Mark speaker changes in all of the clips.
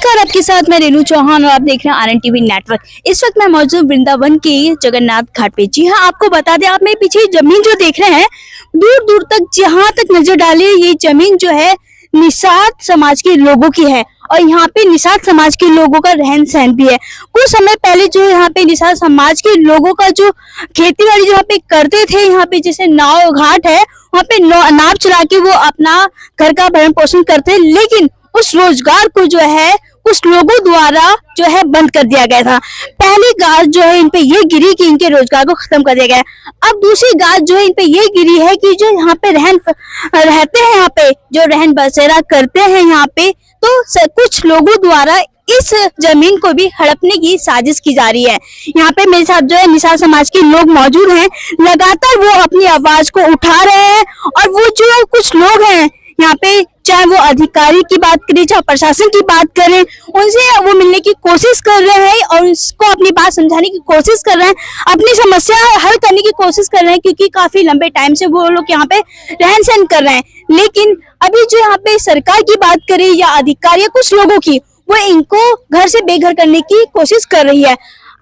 Speaker 1: नमस्कार, आपके साथ मैं रेनू चौहान और आप देख रहे हैं आरएन टीवी नेटवर्क। इस वक्त मैं मौजूद वृंदावन के जगन्नाथ घाट पे। जी हाँ, आपको बता दें, आप मेरे पीछे जमीन जो देख रहे हैं, दूर दूर तक जहाँ तक नजर डाले ये जमीन जो है निषाद समाज के लोगों की है और यहाँ पे निषाद समाज के लोगों का रहन सहन भी है। कुछ समय पहले जो यहाँ पे निषाद समाज के लोगों का जो खेती बाड़ी यहाँ पे करते थे, यहाँ पे जैसे नाव घाट है वहाँ पे नाव चला के वो अपना घर का भरण पोषण करते, लेकिन उस रोजगार को जो है कुछ लोगों द्वारा जो है बंद कर दिया गया था। पहली गाज जो है इन पे ये गिरी कि इनके रोजगार को खत्म कर दिया गया। अब दूसरी गाज जो है इन पे ये गिरी है कि जो यहाँ पे रहते हैं, यहाँ पे जो रहन बसेरा करते हैं यहाँ पे, तो कुछ लोगों द्वारा इस जमीन को भी हड़पने की साजिश की जा रही है। यहाँ पे मेरे साथ जो है निषाद समाज के लोग मौजूद हैं, लगातार वो अपनी आवाज को उठा रहे हैं और वो जो कुछ लोग हैं यहाँ पे, चाहे वो अधिकारी की बात करें चाहे प्रशासन की बात करें, उनसे वो मिलने की कोशिश कर रहे हैं और उसको अपनी बात समझाने की कोशिश कर रहे हैं, अपनी समस्या हल करने की कोशिश कर रहे हैं, क्योंकि काफी लंबे टाइम से वो लोग यहाँ पे रहन सहन कर रहे हैं। लेकिन अभी जो यहाँ पे सरकार की बात करें या अधिकारी या कुछ लोगों की, वो इनको घर से बेघर करने की कोशिश कर रही है।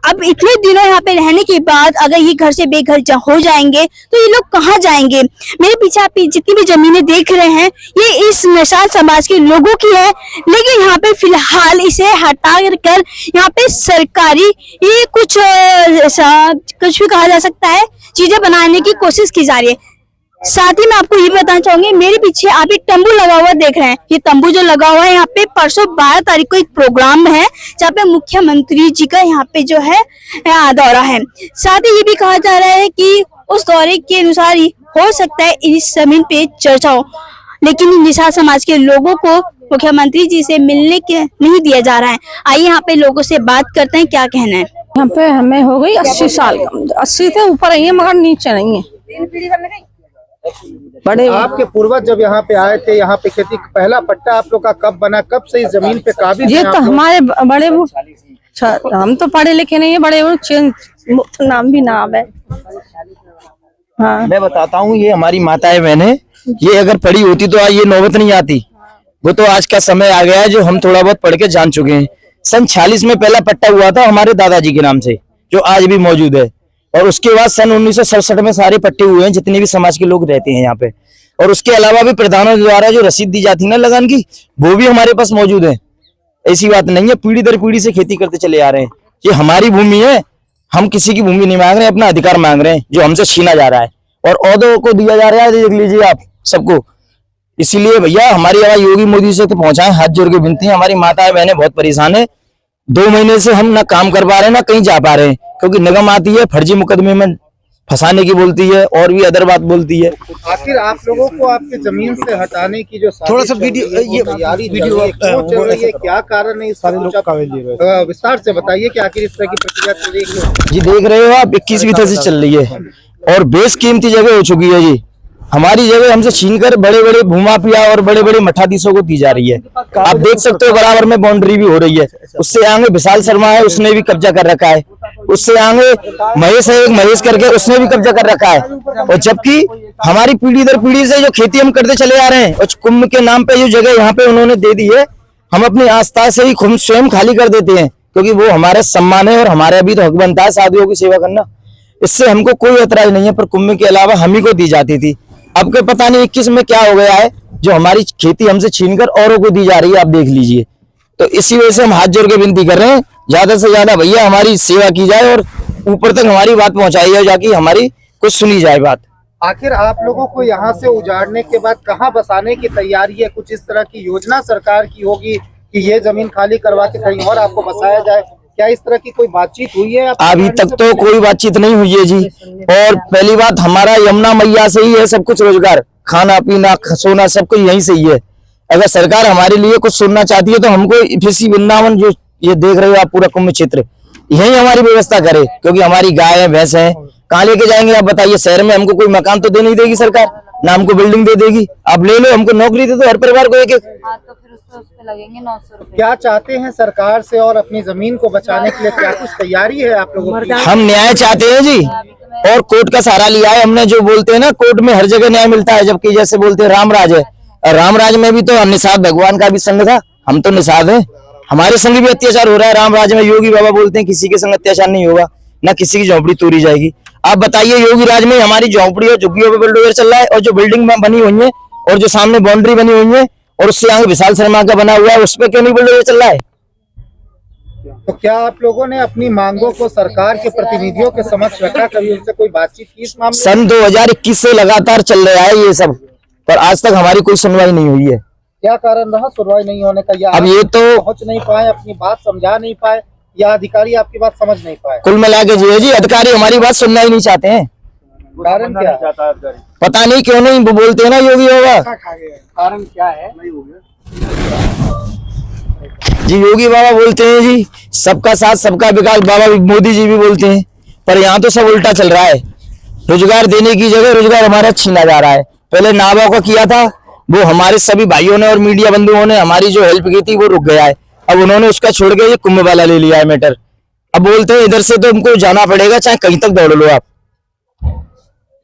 Speaker 1: अब इतने दिनों यहाँ पे रहने के बाद अगर ये घर से बेघर हो जाएंगे तो ये लोग कहाँ जाएंगे। मेरे पीछे आप जितनी भी जमीनें देख रहे हैं ये इस निषाद समाज के लोगों की है, लेकिन यहाँ पे फिलहाल इसे हटा कर यहाँ पे सरकारी ये कुछ भी कहा जा सकता है चीजें बनाने की कोशिश की जा रही है। साथ ही मैं आपको ये बताना चाहूंगी, मेरे पीछे आप एक तंबू लगा हुआ देख रहे हैं। ये तंबू जो लगा हुआ है यहाँ पे परसों 12 तारीख को एक प्रोग्राम है जहाँ पे मुख्यमंत्री जी का यहाँ पे जो है दौरा है। साथ ही ये भी कहा जा रहा है कि उस दौरे के अनुसार ही हो सकता है इस जमीन पे चर्चा हो, लेकिन निषाद समाज के लोगों को मुख्यमंत्री जी से मिलने के नहीं दिया जा रहा है। आइए यहाँ पे लोगों से बात करते हैं, क्या कहना है।
Speaker 2: यहाँ पे हमें हो गई 80 साल, 80 से ऊपर है मगर नीचे नहीं है।
Speaker 3: बड़े आपके पूर्वज जब यहाँ पे आए थे, यहाँ पे खेती पहला पट्टा आप लोग का कब बना, कब से इस जमीन पे काबिज?
Speaker 2: ये तो हमारे बड़े हम तो पढ़े लिखे नहीं है, बड़े नाम भी नाम है। हाँ,
Speaker 4: मैं बताता हूँ, ये हमारी माताएं बहनें, ये अगर पढ़ी होती तो आज ये नौबत नहीं आती। वो तो आज का समय आ गया है जो हम थोड़ा बहुत पढ़ के जान चुके हैं। सन 46 में पहला पट्टा हुआ था हमारे दादाजी के नाम से, जो आज भी मौजूद है, और उसके बाद सन 1967 में सारे पट्टे हुए हैं जितने भी समाज के लोग रहते हैं यहाँ पे। और उसके अलावा भी प्रधानों द्वारा जो रसीद दी जाती है ना लगान की, वो भी हमारे पास मौजूद है। ऐसी बात नहीं है, पीढ़ी दर पीढ़ी से खेती करते चले आ रहे हैं। ये हमारी भूमि है, हम किसी की भूमि नहीं मांग रहे हैं, अपना अधिकार मांग रहे हैं जो हमसे छीना जा रहा है और औहदों को दिया जा रहा है। देख लीजिए आप सबको। इसीलिए भैया हमारी आवाज योगी मोदी से तो पहुंचाएं, हाथ जोड़ के विनती है। हमारी माताएं बहनें बहुत परेशान है, 2 महीने से हम ना काम कर पा रहे हैं ना कहीं जा पा रहे हैं, क्योंकि निगम आती है फर्जी मुकदमे में फंसाने की बोलती है और भी अदर बात बोलती है।
Speaker 3: आखिर आप लोगों को आपके जमीन से हटाने की जो
Speaker 4: थोड़ा सा वीडियो
Speaker 3: चल रही है, क्या कारण है? विस्तार से बताइए कि आखिर इस तरह की प्रक्रिया चल रही है।
Speaker 4: जी देख रहे हो आप, 21वीं सदी से चल रही है और बेशकीमती जगह हो चुकी है जी। हमारी जगह हमसे छीनकर बड़े बड़े भूमाफिया और बड़े बड़े मठाधीशों को दी जा रही है। आप देख सकते हो बराबर में बाउंड्री भी हो रही है। उससे आगे विशाल शर्मा है, उसने भी कब्जा कर रखा है। उससे आगे महेश है, एक महेश करके, उसने भी कब्जा कर रखा है। और जबकि हमारी पीढ़ी दर पीढ़ी से जो खेती हम करते चले आ रहे हैं, और कुंभ के नाम पे जो जगह यहाँ पे उन्होंने दे दी है, हम अपनी आस्था से ही खुद स्वयं खाली कर देते हैं, क्योंकि वो हमारे सम्मान है और हमारा भी तो हक बनता है साधुओं की सेवा करना। इससे हमको कोई ऐतराज नहीं है, पर कुंभ के अलावा हम ही को दी जाती थी। अब के पता नहीं 21 में क्या हो गया है जो हमारी खेती हमसे छीनकर औरों को दी जा रही है, आप देख लीजिए। तो इसी वजह से हम हाथ जोड़ के विनती कर रहे हैं, ज्यादा से ज्यादा भैया हमारी सेवा की जाए और ऊपर तक हमारी बात पहुंचाई जाए, जाके हमारी कुछ सुनी जाए बात।
Speaker 3: आखिर आप लोगों को यहाँ से उजाड़ने के बाद कहाँ बसाने की तैयारी है? कुछ इस तरह की योजना सरकार की होगी कि ये जमीन खाली करवा के कहीं और आपको बसाया जाए? क्या इस तरह की कोई बातचीत हुई है?
Speaker 4: अभी तक तो कोई बातचीत नहीं हुई है जी। और पहली बात, हमारा यमुना मैया से ही है सब कुछ, रोजगार, खाना पीना सोना सब कुछ यहीं से ही है। अगर सरकार हमारे लिए कुछ सुनना चाहती है तो हमको इसी वृंदावन जो ये देख रहे हो आप पूरा कुंभ क्षेत्र, यही हमारी व्यवस्था करे, क्योंकि हमारी गाय है भैंस है, कहाँ लेके जाएंगे आप बताइए। शहर में हमको कोई मकान तो दे नहीं देगी सरकार, ना हमको बिल्डिंग दे देगी। आप ले लो, हमको नौकरी दे दो हर परिवार को एक एक।
Speaker 5: उस पे लगेंगे 900 रुपए।
Speaker 3: क्या चाहते हैं सरकार से और अपनी जमीन को बचाने के लिए क्या कुछ तैयारी है आप लोगों की?
Speaker 4: हम न्याय चाहते हैं जी, और कोर्ट का सहारा लिया है हमने। जो बोलते हैं ना कोर्ट में हर जगह न्याय मिलता है, जबकि जैसे बोलते हैं रामराज है, रामराज में भी तो निषाद भगवान का भी संग था, हम तो निषाद हैं। हमारे संग भी अत्याचार हो रहा है। राम राज्य में योगी बाबा बोलते हैं किसी के संग अत्याचार नहीं होगा, ना किसी की झोंपड़ी तोड़ी जाएगी। आप बताइए, योगी राज में हमारी झोंपड़ी और झुग्गियों पे बुलडोजर चल रहा है, और जो बिल्डिंग बनी हुई है और जो सामने बाउंड्री बनी हुई है और उससे आगे विशाल शर्मा का बना हुआ है, उस पर क्यों नहीं बुलडोजर चल रहा है?
Speaker 3: तो क्या आप लोगों ने अपनी मांगों को सरकार के प्रतिनिधियों के समक्ष रखा, कभी उनसे कोई बातचीत की इस मामले में?
Speaker 4: सन 2021 से लगातार चल रहा है ये सब, पर आज तक हमारी कोई सुनवाई नहीं हुई है।
Speaker 3: क्या कारण रहा सुनवाई नहीं होने का? या
Speaker 4: अब ये तो
Speaker 3: पहुंच नहीं पाए, अपनी बात समझा नहीं पाए, या अधिकारी आपकी बात समझ नहीं पाए?
Speaker 4: कुल मिला के जी अधिकारी हमारी बात सुनना ही नहीं चाहते हैं।
Speaker 3: कारण क्या है?
Speaker 4: पता नहीं क्यों नहीं, वो बोलते हैं ना योगी बाबा।
Speaker 3: कारण क्या है?
Speaker 4: जी योगी बाबा बोलते हैं जी सबका साथ सबका विकास, बाबा मोदी जी भी बोलते हैं, पर यहाँ तो सब उल्टा चल रहा है। रोजगार देने की जगह रोजगार हमारा छीना जा रहा है। पहले नाबार्ड का किया था, वो हमारे सभी भाइयों ने और मीडिया बंधुओं ने हमारी जो हेल्प की थी वो रुक गया है। अब उन्होंने उसका छोड़ के ये कुंभ वाला ले लिया है मैटर। अब बोलते हैं इधर से तो हमको जाना पड़ेगा, चाहे कहीं तक दौड़ लो आप।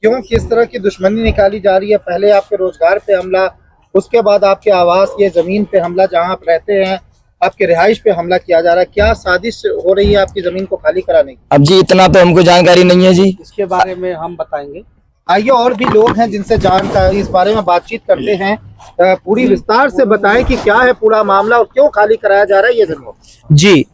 Speaker 3: क्यों, किस तरह की दुश्मनी निकाली जा रही है? पहले आपके रोजगार पे हमला, उसके बाद आपके आवास, ये जमीन पे हमला, जहां आप रहते हैं आपके रिहाइश पे हमला किया जा रहा है। क्या साजिश हो रही है आपकी जमीन को खाली कराने की?
Speaker 4: अब जी इतना तो हमको जानकारी नहीं है जी,
Speaker 3: इसके बारे में हम बताएंगे। आइए, और भी लोग हैं जिनसे जानकारी इस बारे में बातचीत करते हैं। पूरी विस्तार से बताएं कि क्या है पूरा मामला और क्यों खाली कराया जा रहा है ये जमीन।
Speaker 6: जी,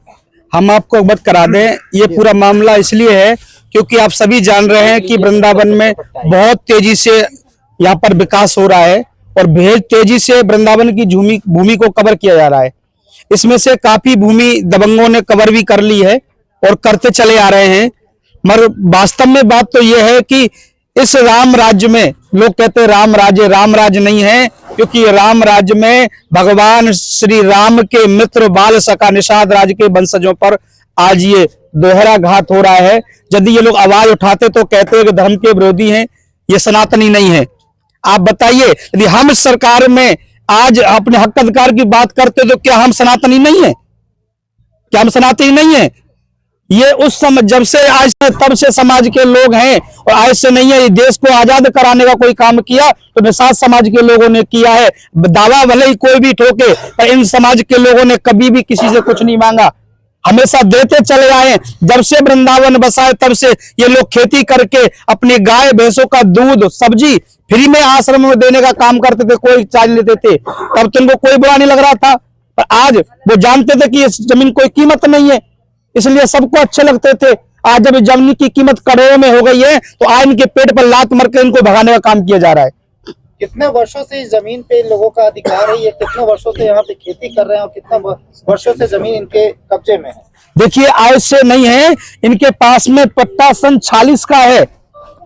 Speaker 6: हम आपको अवगत करा दें, ये पूरा मामला इसलिए है क्योंकि आप सभी जान रहे हैं कि वृंदावन में बहुत तेजी से यहाँ पर विकास हो रहा है और बेहद तेजी से वृंदावन की भूमि को कवर किया जा रहा है। इसमें से काफी भूमि दबंगों ने कवर भी कर ली है और करते चले आ रहे हैं। मगर वास्तव में बात तो यह है कि इस राम राज्य में, लोग कहते हैं राम राज्य नहीं है, क्योंकि राम राज्य में भगवान श्री राम के मित्र बाल सखा निषाद राज के वंशजों पर आज ये दोहरा घात हो रहा है। यदि ये लोग आवाज उठाते तो कहते हैं कि धर्म के विरोधी हैं, ये सनातनी नहीं है। आप बताइए, यदि हम सरकार में आज अपने हक अधिकार की बात करते तो क्या हम सनातनी नहीं है? क्या हम सनातनी नहीं है? ये उस समय जब से आज से तब से समाज के लोग हैं और आज से नहीं है। ये देश को आजाद कराने का कोई काम किया तो निषाद समाज के लोगों ने किया है। दावा भले ही कोई भी ठोके, पर इन समाज के लोगों ने कभी भी किसी से कुछ नहीं मांगा, हमेशा देते चले आए। जब से वृंदावन बसा है तब से ये लोग खेती करके अपने गाय भैंसों का दूध सब्जी फ्री में आश्रम में देने का काम करते थे, कोई चार्ज लेते थे, तब तो उनको कोई बुरा नहीं लग रहा था। पर आज वो जानते थे कि इस जमीन कोई कीमत नहीं है, इसलिए सबको अच्छे लगते थे। आज जब जमीन की कीमत करोड़ों में हो गई है तो आज इनके पेट पर लात मार के इनको भगाने का काम किया जा रहा है।
Speaker 3: कितने वर्षों से इस जमीन पे इन लोगों का अधिकार है? ये कितने वर्षों से यहाँ पे खेती कर रहे हैं और कितने वर्षों से जमीन इनके कब्जे में है?
Speaker 6: देखिए, आज से नहीं है, इनके पास में पट्टा सन 40 का है,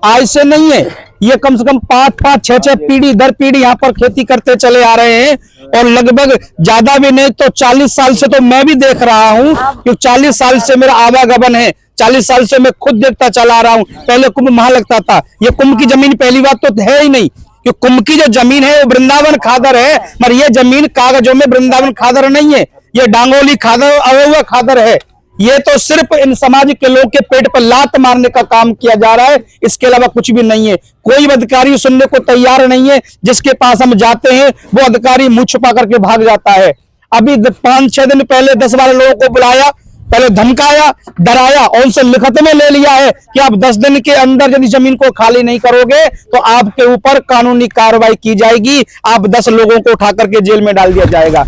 Speaker 6: आज से नहीं है। ये कम से कम 5-5, 6-6 पीढ़ी दर पीढ़ी यहाँ पर खेती करते चले आ रहे हैं और लगभग ज्यादा भी नहीं तो 40 साल से तो मैं भी देख रहा हूँ, क्योंकि 40 साल से मेरा आवागमन है, 40 साल से मैं खुद देखता चला आ रहा हूँ। पहले कुंभ महा लगता था, ये कुंभ की जमीन पहली बात तो है ही नहीं, कि कुंभ की जो जमीन है वो वृंदावन खादर है, मगर ये जमीन कागजों में वृंदावन खादर नहीं है, ये डांगोली खादर, अवैध खादर है। ये तो सिर्फ इन समाज के लोग के पेट पर लात मारने का काम किया जा रहा है, इसके अलावा कुछ भी नहीं है। कोई अधिकारी सुनने को तैयार नहीं है, जिसके पास हम जाते हैं वो अधिकारी मुंह छुपा करके भाग जाता है। अभी 5-6 दिन पहले 10-12 लोगों को बुलाया, पहले धमकाया, डराया और उनसे लिखत में ले लिया है कि आप 10 दिन के अंदर यदि जमीन को खाली नहीं करोगे तो आपके ऊपर कानूनी कार्रवाई की जाएगी, आप 10 लोगों को उठा करके जेल में डाल दिया जाएगा।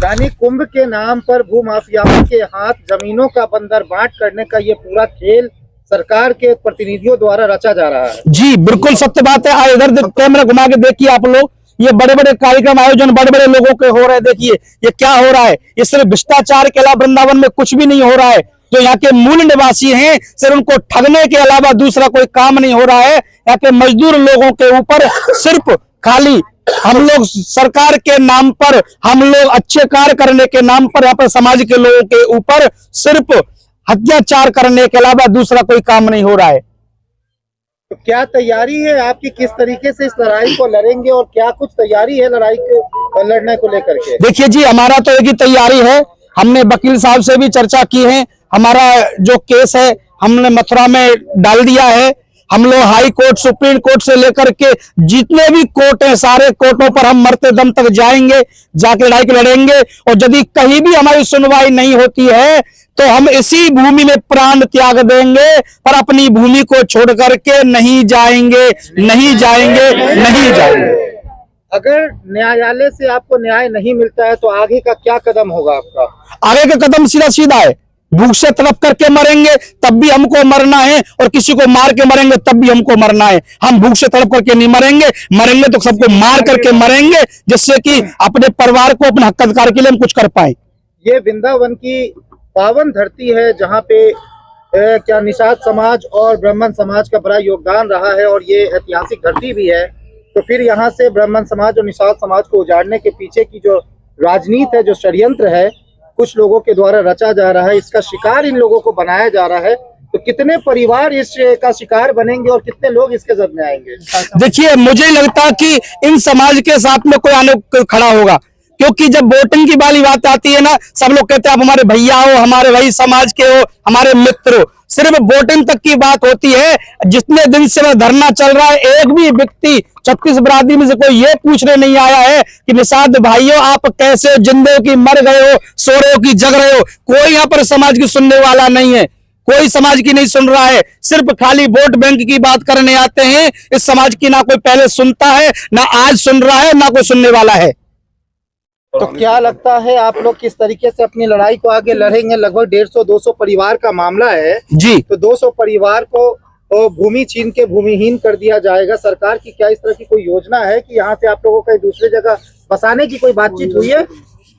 Speaker 3: यानी कुंभ के नाम पर भूमाफियाओं के हाथ जमीनों का बंदर बांट करने का ये पूरा खेल सरकार के प्रतिनिधियों द्वारा रचा जा रहा है।
Speaker 6: जी बिल्कुल सत्य बात है। आज इधर कैमरा घुमा के देखिए आप लोग, ये बड़े बड़े कार्यक्रम आयोजन बड़े बड़े लोगों के हो रहे हैं। देखिए ये क्या हो रहा है, ये सिर्फ भ्रष्टाचार के अलावा वृंदावन में कुछ भी नहीं हो रहा है। जो यहाँ के मूल निवासी हैं सिर्फ उनको ठगने के अलावा दूसरा कोई काम नहीं हो रहा है। यहाँ के मजदूर लोगों के ऊपर सिर्फ खाली हम लोग सरकार के नाम पर, हम लोग अच्छे कार्य करने के नाम पर यहाँ पर समाज के लोगों के ऊपर सिर्फ अत्याचार करने के अलावा दूसरा कोई काम नहीं हो रहा है।
Speaker 3: तो क्या तैयारी है आपकी, किस तरीके से इस लड़ाई को लड़ेंगे और क्या कुछ तैयारी है लड़ाई को लड़ने को लेकर के?
Speaker 6: देखिए जी, हमारा तो एक ही तैयारी है, हमने वकील साहब से भी चर्चा की है, हमारा जो केस है हमने मथुरा में डाल दिया है। हम लोग हाई कोर्ट, सुप्रीम कोर्ट से लेकर के जितने भी कोर्ट हैं, सारे कोर्टों पर हम मरते दम तक जाएंगे, जाके लड़ाई लड़ेंगे। और यदि कहीं भी हमारी सुनवाई नहीं होती है तो हम इसी भूमि में प्राण त्याग देंगे, पर अपनी भूमि को छोड़ करके नहीं जाएंगे, नहीं जाएंगे, नहीं जाएंगे।
Speaker 3: अगर न्यायालय से आपको न्याय नहीं मिलता है तो आगे का क्या कदम होगा आपका?
Speaker 6: आगे का कदम सीधा सीधा है, भूख से तड़प करके मरेंगे तब भी हमको मरना है, और किसी को मार के मरेंगे तब भी हमको मरना है। हम भूख से तड़प करके नहीं मरेंगे, मरेंगे तो सबको मार करके मरेंगे, जिससे कि अपने परिवार को, अपने हक अधिकार के लिए हम कुछ कर पाए।
Speaker 3: ये वृंदावन की पावन धरती है जहाँ पे क्या निषाद समाज और ब्राह्मण समाज का बड़ा योगदान रहा है, और ये ऐतिहासिक धरती भी है। तो फिर यहाँ से ब्राह्मण समाज और निषाद समाज को उजाड़ने के पीछे की जो राजनीति है, जो षड्यंत्र है, कुछ लोगों के द्वारा रचा जा रहा है, इसका शिकार इन लोगों को बनाया जा रहा है। तो कितने परिवार इसका शिकार बनेंगे और कितने लोग इसके जद में आएंगे?
Speaker 6: देखिए, मुझे लगता है कि इन समाज के साथ में कोई आने खड़ा होगा, क्योंकि जब वोटिंग की वाली बात आती है ना, सब लोग कहते हैं आप हमारे भैया हो, हमारे वही समाज के हो, हमारे मित्र हो। सिर्फ वोटिंग तक की बात होती है। जितने दिन से वह धरना चल रहा है, एक भी व्यक्ति 36 बरादरी में से कोई ये पूछने नहीं आया है कि निषाद भाइयों आप कैसे, जिंदे हो कि मर गए हो, सो रहे हो कि जग रहे हो। कोई यहाँ पर समाज की सुनने वाला नहीं है, कोई समाज की नहीं सुन रहा है, सिर्फ खाली वोट बैंक की बात करने आते हैं। इस समाज की ना कोई पहले सुनता है, ना आज सुन रहा है, ना कोई सुनने वाला है।
Speaker 3: तो क्या लगता है आप लोग किस तरीके से अपनी लड़ाई को आगे लड़ेंगे? लगभग 150-200 परिवार का मामला है
Speaker 6: जी।
Speaker 3: तो 200 परिवार को भूमि छीन के भूमिहीन कर दिया जाएगा। सरकार की क्या इस तरह की कोई योजना है कि यहाँ से आप लोगों को दूसरी जगह बसाने की कोई बातचीत हुई है?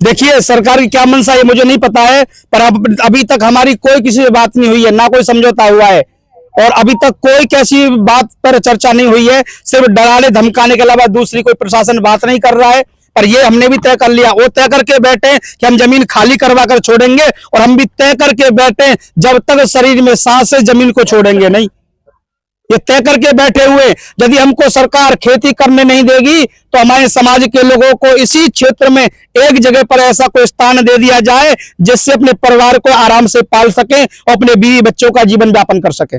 Speaker 6: देखिए, सरकार की क्या मंशा है मुझे नहीं पता है, पर अभी तक हमारी कोई किसी से बात नहीं हुई है, ना कोई समझौता हुआ है, और अभी तक कोई कैसी बात पर चर्चा नहीं हुई है। सिर्फ डराने धमकाने के अलावा दूसरी कोई प्रशासन बात नहीं कर रहा है। पर ये हमने भी तय कर लिया, वो तय करके बैठे कि हम जमीन खाली करवा कर छोड़ेंगे, और हम भी तय करके बैठे जब तक शरीर में सांस है जमीन को छोड़ेंगे नहीं। ये तय करके बैठे हुए, यदि हमको सरकार खेती करने नहीं देगी तो हमारे समाज के लोगों को इसी क्षेत्र में एक जगह पर ऐसा कोई स्थान दे दिया जाए जिससे अपने परिवार को आराम से पाल सके और अपने बीवी बच्चों का जीवन यापन कर सके।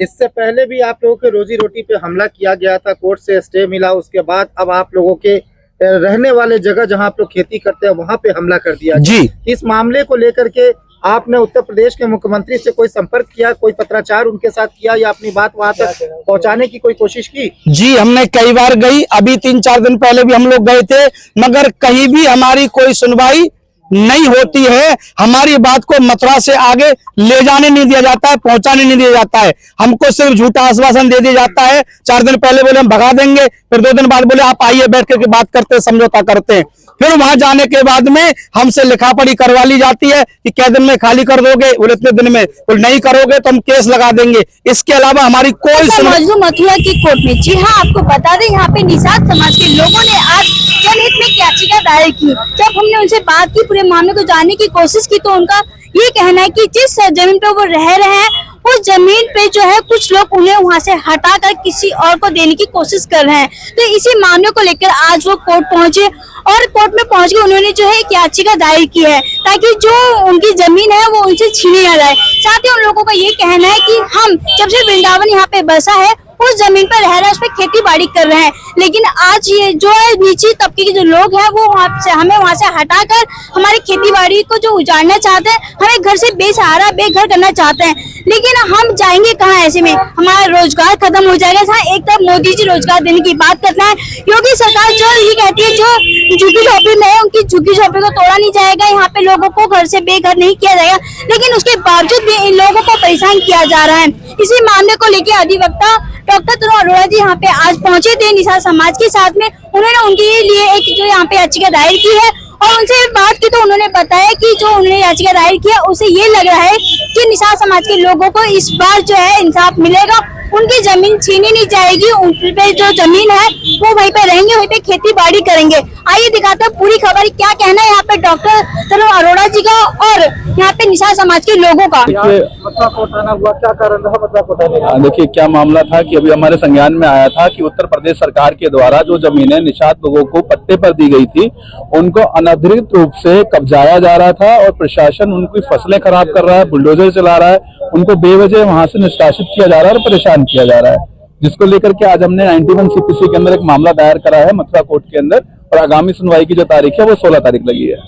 Speaker 3: इससे पहले भी आप लोगों के रोजी रोटी पे हमला किया गया था, कोर्ट से स्टे मिला, उसके बाद अब आप लोगों के रहने वाले जगह जहां आप लोग खेती करते हैं वहां पे हमला कर दिया
Speaker 6: जी।
Speaker 3: इस मामले को लेकर के आपने उत्तर प्रदेश के मुख्यमंत्री से कोई संपर्क किया, कोई पत्राचार उनके साथ किया, या अपनी बात वहां तक पहुंचाने की कोई कोशिश की?
Speaker 6: जी, हमने कई बार गई, अभी 3-4 दिन पहले भी हम लोग गए थे, मगर कहीं भी हमारी कोई सुनवाई नहीं होती है। हमारी बात को मथुरा से आगे ले जाने नहीं दिया जाता है, पहुंचाने नहीं दिया जाता है। हमको सिर्फ झूठा आश्वासन दे दिया जाता है। 4 दिन पहले बोले हम भगा देंगे, फिर 2 दिन बाद बोले आप आइए बैठ करके बात करते हैं, समझौता करते हैं। फिर वहां जाने के बाद में हमसे लिखा पढ़ी करवा ली जाती है कि क्या दिन में खाली कर दोगे, बोले इतने दिन में, बोले नहीं करोगे तो हम केस लगा देंगे। इसके अलावा हमारी कोई
Speaker 1: मौजूद मथुरा की कोर्ट में। जी हाँ, आपको बता दें यहाँ पे निषाद समाज के लोगों ने आज जनहित में याचिका दायर की। जब हमने उनसे बात की, पूरे मामले को जानने की कोशिश की, तो उनका ये कहना है कि जिस जमीन पे वो रह रहे हैं उस जमीन पे जो है कुछ लोग उन्हें वहां से हटाकर किसी और को देने की कोशिश कर रहे हैं। तो इसी मामले को लेकर आज वो कोर्ट पहुंचे, और कोर्ट में पहुंच के उन्होंने जो है एक याचिका दायर की है ताकि जो उनकी जमीन है वो उनसे छीनी ना जाए। साथ ही उन लोगों का ये कहना है कि हम जब से वृंदावन यहाँ पे बसा है उस जमीन पर रह रहे हैं, उस पर खेती बाड़ी कर रहे हैं, लेकिन आज ये जो है नीची तबके के जो लोग हैं वो हमें वहाँ से हटाकर हमारी खेती बाड़ी को जो उजाड़ना चाहते हैं, हमें घर से बेसहारा बेघर करना चाहते हैं। लेकिन हम जाएंगे कहाँ? ऐसे में हमारा रोजगार खत्म हो जाएगा। हाँ, एक तरफ मोदी जी रोजगार देने की बात करते हैं, योगी सरकार जो ये कहती है जो झुग्गी झोपड़ी में है उनकी झुग्गी झोपड़ी को तोड़ा नहीं जाएगा, यहाँ पे लोगों को घर से बेघर नहीं किया जाएगा, लेकिन उसके बावजूद भी इन लोगों को परेशान किया जा रहा है। इसी मामले को लेकर अधिवक्ता डॉक्टर तरुण अरोड़ा जी यहाँ पे आज पहुंचे थे निषाद समाज के साथ में। उन्होंने उनके लिए एक जो यहाँ पे याचिका दायर की है और उनसे बात की तो उन्होंने बताया कि जो उन्होंने याचिका दायर किया उसे ये लग रहा है कि निषाद समाज के लोगों को इस बार जो है इंसाफ मिलेगा, उनकी जमीन छीनी नहीं जाएगी, उन पे जो जमीन है वो वहीं पे रहेंगे, वहीं पे खेती बाड़ी करेंगे। आइए दिखाते हैं पूरी खबर क्या कहना है यहाँ पे डॉक्टर तरुण अरोड़ा जी का और यहाँ पे निषाद समाज के लोगों का।
Speaker 3: क्या कारण रहा?
Speaker 7: देखिए क्या मामला था कि अभी हमारे संज्ञान में आया था कि उत्तर प्रदेश सरकार के द्वारा जो जमीनें निषाद लोगों को पट्टे पर दी गई थी उनको अनधिकृत रूप से कब्जाया जा रहा था और प्रशासन उनकी फसलें खराब कर रहा है, बुलडोजर चला रहा है उनको बेवजह वहां से निष्कासित किया जा रहा है और परेशान किया जा रहा है, जिसको लेकर के आज हमने 91 CPC के अंदर एक मामला दायर करा है मथुरा कोर्ट के अंदर, और आगामी सुनवाई की जो तारीख है वो 16 तारीख लगी है।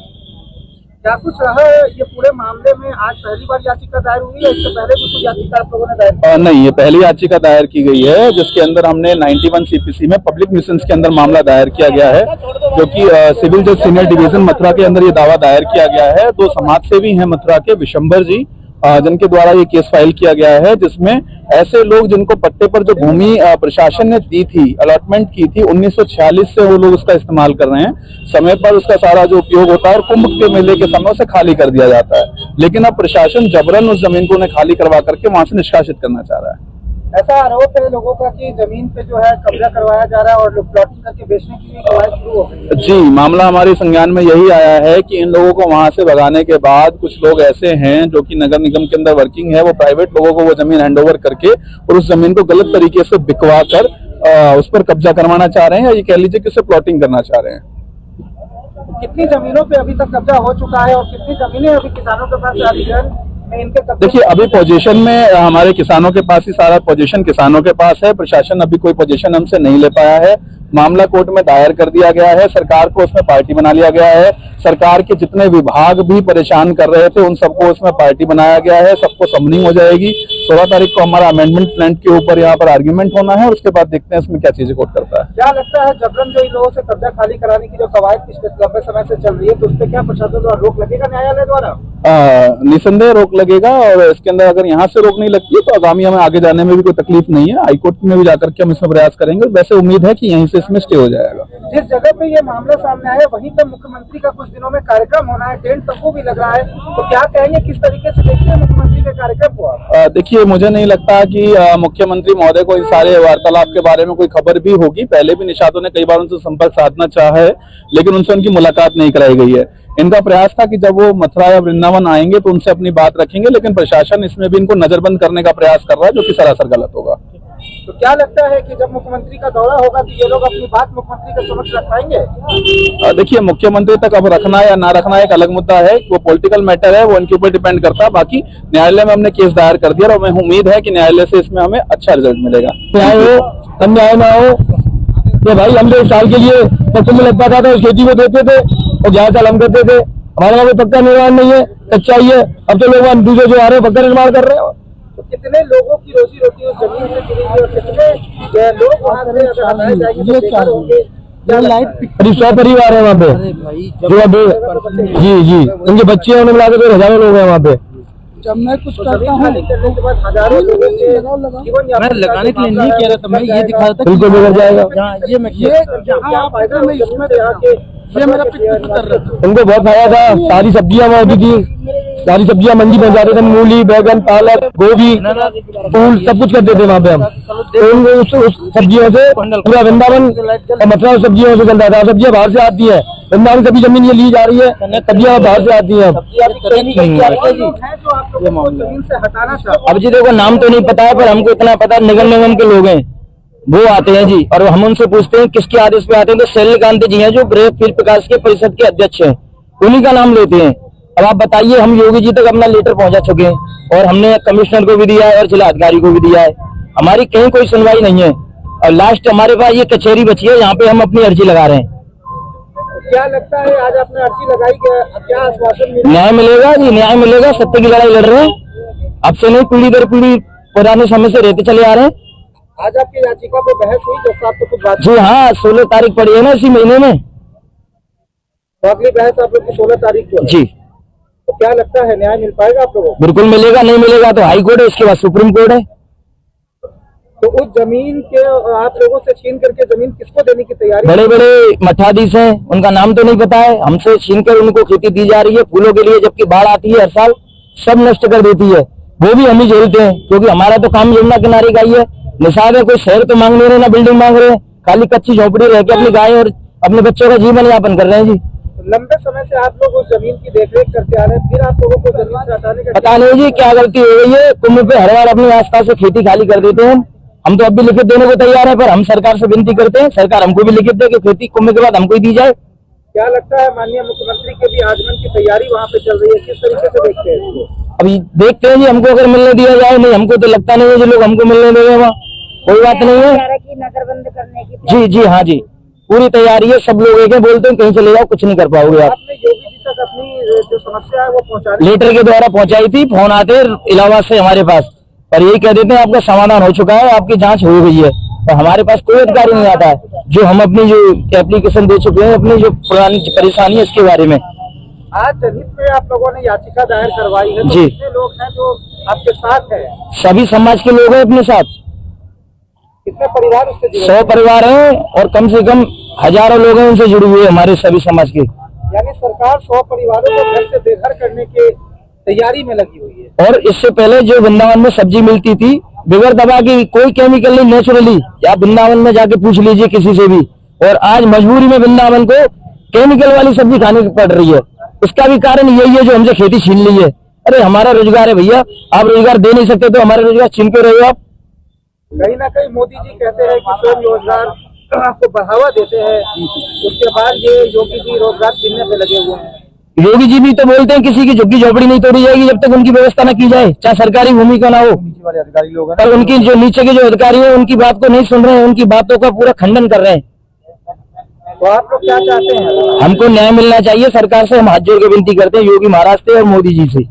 Speaker 3: क्या कुछ रहा है ये पूरे मामले में? आज पहली बार याचिका दायर हुई है, इससे पहले भी कुछ याचिका आप लोगों ने दायर की?
Speaker 7: नहीं, ये पहली याचिका दायर की गई है, जिसके अंदर हमने 91 CPC में पब्लिक न्यूसेंस के अंदर मामला दायर किया गया है, जो कि सिविल जज सीनियर डिवीजन मथुरा के अंदर ये दावा दायर किया गया है। 2 समाज सेवी हैं मथुरा के, विशंबर जी, जिनके द्वारा ये केस फाइल किया गया है, जिसमें ऐसे लोग जिनको पट्टे पर जो भूमि प्रशासन ने दी थी, अलॉटमेंट की थी, 1946 से वो लोग उसका इस्तेमाल कर रहे हैं, समय पर उसका सारा जो उपयोग होता है और कुंभ के मेले के समय उसे खाली कर दिया जाता है, लेकिन अब प्रशासन जबरन उस जमीन को उन्हें खाली करवा करके वहां से निष्कासित करना चाह रहा है।
Speaker 3: ऐसा आरोप है लोगों का कि जमीन पे जो है कब्जा करवाया जा रहा है और प्लॉटिंग करके बेचने की भी कवायद शुरू हो गई है।
Speaker 7: जी, मामला हमारे संज्ञान में यही आया है कि इन लोगों को वहां से भगाने के बाद कुछ लोग ऐसे हैं जो कि नगर निगम के अंदर वर्किंग है, वो प्राइवेट लोगों को वो जमीन हैंडओवर करके और उस जमीन को गलत तरीके से बिकवा कर उस पर कब्जा करवाना चाह रहे हैं, या ये कह लीजिए कि उसे प्लॉटिंग करना चाह रहे हैं।
Speaker 3: कितनी जमीनों पे अभी तक कब्जा हो चुका है और कितनी जमीनें अभी किसानों के पास अधिग्रहण में इनके कब्जे?
Speaker 7: देखिए, अभी पोजीशन में हमारे किसानों के पास ही सारा पोजीशन किसानों के पास है, प्रशासन अभी कोई पोजीशन हमसे नहीं ले पाया है। मामला कोर्ट में दायर कर दिया गया है, सरकार को उसमें पार्टी बना लिया गया है, सरकार के जितने विभाग भी परेशान कर रहे थे उन सबको उसमें पार्टी बनाया गया है, सबको समनिंग हो जाएगी। 16 तारीख को हमारा अमेंडमेंट प्लान के ऊपर यहाँ पर आर्ग्यूमेंट होना है और उसके बाद देखते हैं इसमें क्या चीजें कोर्ट करता है।
Speaker 3: क्या लगता है जबरन जो इन लोगों से कब्जा खाली कराने की जो कवायद पिछले लंबे समय से चल रही है, तो उस पर क्या प्रशासन द्वारा रोक लगेगा न्यायालय द्वारा?
Speaker 7: निसंदेह रोक लगेगा, और इसके अंदर अगर यहाँ से रोक नहीं लगती है तो आगामी हमें आगे जाने में भी कोई तकलीफ नहीं है, हाईकोर्ट में भी जाकर के हम इसमें प्रयास करेंगे। वैसे उम्मीद है कि यहीं से इसमें स्टे हो जाएगा।
Speaker 3: जिस जगह पे ये मामला सामने आया वहीं पर मुख्यमंत्री का कुछ दिनों में कार्यक्रम होना है, टेंट तक भी लग रहा है, तो क्या कहेंगे, किस तरीके से देखते हैं मुख्यमंत्री के कार्यक्रम को?
Speaker 7: देखिए, मुझे नहीं लगता कि मुख्यमंत्री महोदय को इस सारे वार्तालाप के बारे में कोई खबर भी होगी। पहले भी निषादों ने कई बार उनसे संपर्क साधना चाहा है, लेकिन उनसे उनकी मुलाकात नहीं कराई गई है। इनका प्रयास था कि जब वो मथुरा या वृंदावन आएंगे तो उनसे अपनी बात रखेंगे, लेकिन प्रशासन इसमें भी इनको नजरबंद करने का प्रयास कर रहा है, जो कि सरासर गलत होगा।
Speaker 3: तो क्या लगता है कि जब मुख्यमंत्री का दौरा होगा तो ये लोग अपनी बात मुख्यमंत्री के समक्ष रख पाएंगे?
Speaker 7: देखिए, मुख्यमंत्री तक अब रखना या ना रखना एक अलग मुद्दा है, वो पॉलिटिकल मैटर है, वो इनके ऊपर डिपेंड करता है। बाकी न्यायालय में हमने केस दायर कर दिया और हमें उम्मीद है कि न्यायालय से इसमें हमें अच्छा रिजल्ट मिलेगा।
Speaker 4: अन्याय ना हो तो भाई, हम 1 साल के लिए कुंभ लगता था तो खेती में देते थे और 11 साल हम करते थे। हमारे यहाँ कोई पक्का निर्माण नहीं है, कच्चा ही है। अब तो लोग दूसरे जो आ रहे हैं पक्का निर्माण कर रहे हैं।
Speaker 3: तो कितने लोगों की रोजी रोटी उस जमीन से जुड़ी हुई और कितने लोग वहाँ से अगर हटाए जाएंगे तो बेकार होंगे?
Speaker 4: करीब 100 परिवार है वहाँ पे जो अभी, जी, उनके बच्चे उन्हें मिला के 1000 लोग हैं वहाँ पे।
Speaker 3: जब मैं कुछ करता हूँ करने के बाद हजारों लोगों के जीवन यापन
Speaker 2: मैं लगाने के लिए नहीं कह रहा था, मैं ये दिखा रहा था
Speaker 4: बिल्कुल बिगड़ जाएगा।
Speaker 3: ये मेरा पिकनिक कर रहा था।
Speaker 4: उनको बहुत फायदा था, सारी सब्जियां मौजूद थी, सारी सब्जियां मंडी पहुंचा रहे थे, मूली, बैगन, पालक, गोभी, फूल सब कुछ करते थे वहाँ पे हम। तो उनको उस सब्जियों से पूरा वृंदावन और मथुरा सब्जियों से चलता था। सब्जियां बाहर से आती है, वृंदावन सभी जमीन ये ली जा रही है, सब्जियां बाहर से आती है। अब जी देखो, नाम तो नहीं पता है पर हमको इतना पता है निगम निगम के लोग हैं, वो आते हैं जी, और हम उनसे पूछते हैं किसके आदेश पे आते हैं, तो सैलिल कांति जी हैं जो फिर प्रकाश के परिषद के अध्यक्ष हैं, उन्हीं का नाम लेते हैं। अब आप बताइए, हम योगी जी तक अपना लेटर पहुंचा चुके हैं और हमने कमिश्नर को भी दिया है और जिला अधिकारी को भी दिया है, हमारी कहीं कोई सुनवाई नहीं है। और लास्ट हमारे पास ये कचहरी बची है, यहाँ पे हम अपनी अर्जी लगा रहे हैं।
Speaker 3: क्या लगता है आज आपने अर्जी लगाई, क्या आश्वासन मिला?
Speaker 4: न्याय मिलेगा जी, न्याय मिलेगा। सत्य की लड़ाई लड़ रहे हैं, अब से नहीं, पीढ़ी दर पीढ़ी पुराने समय से रहते चले आ रहे हैं।
Speaker 3: आज आपकी याचिका पे बहस हुई, जैसा आपको कुछ बात?
Speaker 4: जी हाँ, 16 तारीख पड़ी है ना इसी महीने में,
Speaker 3: तो अगली बहस आप लोग की 16 तारीख को
Speaker 4: जी।
Speaker 3: तो क्या लगता है न्याय मिल पाएगा आप लोगों को?
Speaker 4: बिल्कुल मिलेगा, नहीं मिलेगा तो हाई कोर्ट है, इसके बाद सुप्रीम कोर्ट है।
Speaker 3: तो उस जमीन के आप लोगों से छीन करके जमीन किसको देने की तैयारी?
Speaker 4: बड़े बड़े मठाधीश हैं, उनका नाम तो नहीं पता है, हमसे छीन कर उनको खेती दी जा रही है फूलों के लिए, जबकि बाढ़ आती है हर साल, सब नष्ट कर देती है, वो भी हम ही झेलते हैं, क्योंकि हमारा तो काम यमुना किनारे का ही है। निषाद है, कोई शहर तो मांग नहीं रहे, ना बिल्डिंग मांग रहे हैं, खाली कच्ची झोपड़ी रह के अपनी गाय और अपने बच्चों का जीवन यापन कर रहे हैं जी।
Speaker 3: लंबे समय से आप लोग उस जमीन की देखरेख करते आ रहे हैं, फिर आप लोगों को जमीन से हटाने का
Speaker 4: पता नहीं जी क्या गलती हो गई है। कुंभ पे हर बार अपने आसपास से खेती खाली कर देते हैं। हम तो अब भी लिखित देने को तैयार है, पर हम सरकार से विनती करते हैं, सरकार हमको भी लिखित दे कि खेती कुंभ के बाद हमको ही दी जाए।
Speaker 3: क्या लगता है माननीय मुख्यमंत्री के भी आगमन की तैयारी वहाँ पे चल रही है, किस तरीके से देखते हैं इसको?
Speaker 4: अभी देखते हैं जी, हमको अगर मिलने दिया जाए, नहीं हमको तो लगता नहीं है जो लोग हमको मिलने देंगे वहाँ, कोई बात नहीं है।
Speaker 5: नगर बंद करने की
Speaker 4: जी जी हाँ जी, पूरी तैयारी है। सब लोग एक बोलते हैं कहीं चले जाओ, कुछ नहीं कर पाओगे आप।
Speaker 3: आपने योगी जी तक अपनी जो समस्या है वो पहुँचाने
Speaker 4: लेटर के द्वारा पहुंचाई थी, फोन आते इलाहाबाद से हमारे पास, पर यही कह देते हैं आपका समाधान हो चुका है, आपकी जांच हो गई है। तो हमारे पास कोई अधिकारी नहीं आता है जो हम अपनी जो एप्लीकेशन दे चुके हैं, अपनी जो पुरानी परेशानी है इसके बारे में।
Speaker 3: आज जनहित में आप लोगों ने याचिका दायर करवाई है, तो
Speaker 4: जी।
Speaker 3: कितने लोग हैं जो आपके साथ हैं?
Speaker 4: सभी समाज के लोग हैं अपने साथ,
Speaker 3: कितने परिवार उससे जुड़े
Speaker 4: 100 परिवार हैं और कम से कम हजारों लोग हैं उनसे जुड़े हुए हमारे सभी समाज के।
Speaker 3: यानी सरकार 100 परिवारों को घर से बेघर करने की तैयारी में लगी हुई है।
Speaker 4: और इससे पहले जो वृंदावन में सब्जी मिलती थी बगैर दवा की, कोई केमिकल नहीं, नेचुरली, आप वृंदावन में जाके पूछ लीजिए किसी से भी, और आज मजबूरी में वृंदावन को केमिकल वाली सब्जी खाने की पड़ रही है। इसका भी कारण यही है जो हमसे खेती छीन ली है। अरे हमारा रोजगार है भैया, आप रोजगार दे नहीं सकते तो हमारा रोजगार छीन क्यों रहे हो आप?
Speaker 3: कहीं ना कहीं मोदी जी कहते हैं कि स्वयं रोजगार आपको बढ़ावा देते हैं, उसके बाद ये योगी जी रोजगार छीनने पे लगे हुए हैं।
Speaker 4: योगी जी भी तो बोलते हैं किसी की झुग्गी झोपड़ी नहीं तोड़ी जाएगी जब तक उनकी व्यवस्था न की जाए, चाहे सरकारी भूमि का ना हो।
Speaker 3: नीचे वाले अधिकारी लोग हैं,
Speaker 4: पर उनकी जो नीचे के जो अधिकारी हैं उनकी बात को नहीं सुन रहे हैं, उनकी बातों का पूरा खंडन कर रहे हैं।
Speaker 3: तो आप लोग क्या चाहते हैं?
Speaker 4: हमको न्याय मिलना चाहिए सरकार से, हम हाथ जोड़ के विनती करते हैं योगी महाराज से और मोदी जी से।